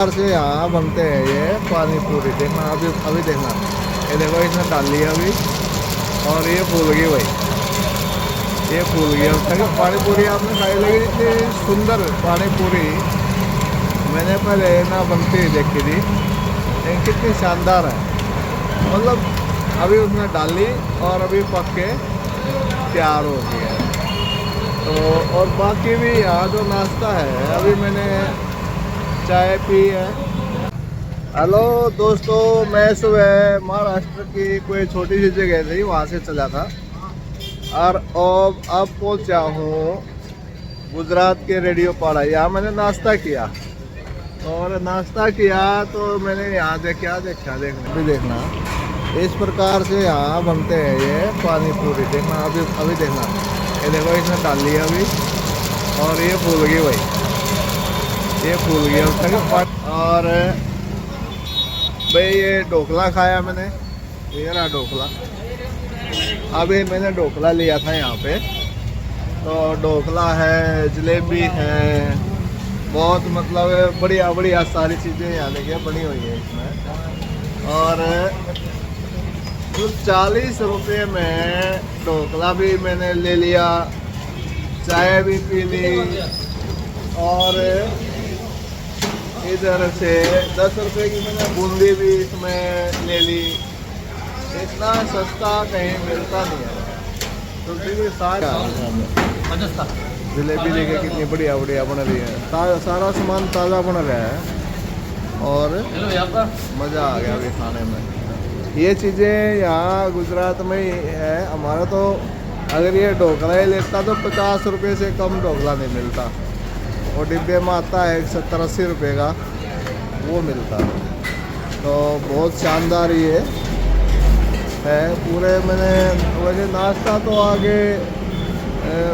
से यहाँ बनते हैं ये पानी पूरी। देखना अभी अभी देखना, ये देखो इसने डाल लिया अभी और ये फूल गई भाई, ये फूल गया। तक पानी पूरी आपने खाई, लेकिन इतनी सुंदर पानी पूरी मैंने पहले ना बनती देखी थी, लेकिन कितनी शानदार है। मतलब अभी उसने डाल ली और अभी पक के तैयार हो गया है। तो और बाकी भी यहाँ जो नाश्ता है, अभी मैंने चाय पी है। हेलो दोस्तों, मैं सुबह महाराष्ट्र की कोई छोटी सी जगह थी, वहाँ से चला था और अब पहुँचा हूँ गुजरात के रेडियो पाड़ा। यहाँ मैंने नाश्ता किया और नाश्ता किया तो मैंने यहाँ देखना इस प्रकार से यहाँ बनते हैं ये पानी पूरी। देखना अभी देखना, ये देखो इसने डाल लिया अभी और ये फूल गई भाई, ये फूल गया तक। और भाई ये ढोकला खाया मैंने, ये रहा ढोकला। अभी मैंने ढोकला लिया था यहाँ पे, तो ढोकला है, जलेबी है, बहुत मतलब बढ़िया बढ़िया सारी चीज़ें यहाँ लेके बनी हुई है इसमें। और कुछ 40 रुपये में ढोकला भी मैंने ले लिया, चाय भी पी ली और इधर से 10 रुपये की मैंने बूंदी भी इसमें ले ली। इतना सस्ता कहीं मिलता नहीं है। तो देखिए जलेबी देखिए कितनी बढ़िया बढ़िया बन रही है, सारा सामान ताज़ा बन रहा है और मज़ा आ गया अभी खाने में। ये चीज़ें यहाँ गुजरात में ही है। हमारा तो अगर ये ढोकला ही लेता तो 50 रुपये से कम ढोकला नहीं मिलता, और डिब्बे में आता है 70-80 रुपये का वो मिलता। तो बहुत शानदार ये है पूरे। मैंने वैसे नाश्ता तो आगे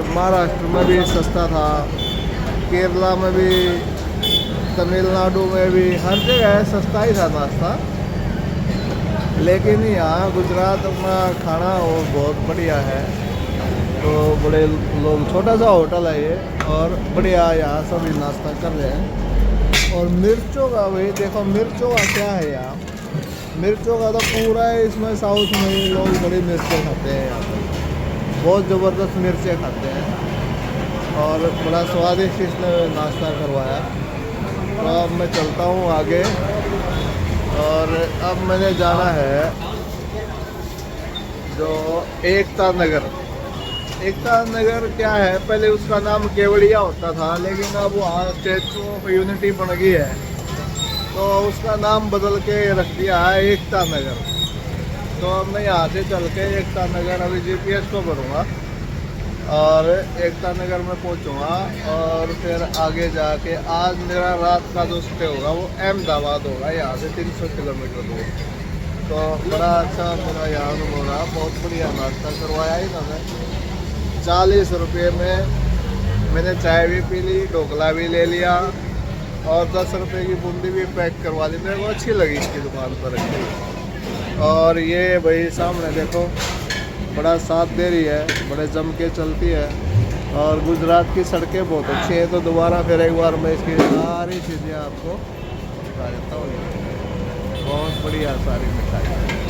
महाराष्ट्र में भी सस्ता था, केरला में भी, तमिलनाडु में भी, हर जगह सस्ता ही था नाश्ता। लेकिन यहाँ गुजरात में खाना वो बहुत बढ़िया है। तो बड़े लोग, छोटा सा होटल है ये और बढ़िया यहाँ सभी नाश्ता कर रहे हैं। और मिर्चों का भाई देखो, मिर्चों का क्या है यहाँ, मिर्चों का तो पूरा है इसमें। साउथ में ही लोग बड़ी मिर्चें खाते हैं यहाँ पर, बहुत ज़बरदस्त मिर्चें खाते हैं और बड़ा स्वादिष्ट इसने नाश्ता करवाया। तो अब मैं चलता हूँ आगे और अब मैंने जाना है जो एकता नगर। एकता नगर क्या है, पहले उसका नाम केवड़िया होता था, लेकिन अब वहाँ स्टैचू ऑफ यूनिटी बन गई है तो उसका नाम बदल के रख दिया है एकता नगर। तो अब मैं यहाँ से चल के एकता नगर अभी GPS को भरूँगा और एकता नगर में पहुँचूँगा और फिर आगे जाके आज मेरा रात का जो स्टे होगा वो अहमदाबाद होगा, यहाँ से 300 किलोमीटर दूर। तो बड़ा अच्छा मेरा यहाँ अनुभव रहा, बहुत बढ़िया नाश्ता करवाया इन्होंने। 40 रुपये में मैंने चाय भी पी ली, ढोकला भी ले लिया और 10 रुपये की बूंदी भी पैक करवा दी। मेरे को अच्छी लगी इसकी दुकान पर रखी। और ये भाई सामने देखो बड़ा साथ दे रही है, बड़े जम के चलती है और गुजरात की सड़कें बहुत अच्छी हैं। तो दोबारा फिर एक बार मैं इसकी सारी चीज़ें आपको बता देता हूँ। बहुत बढ़िया सारी मिठाई है।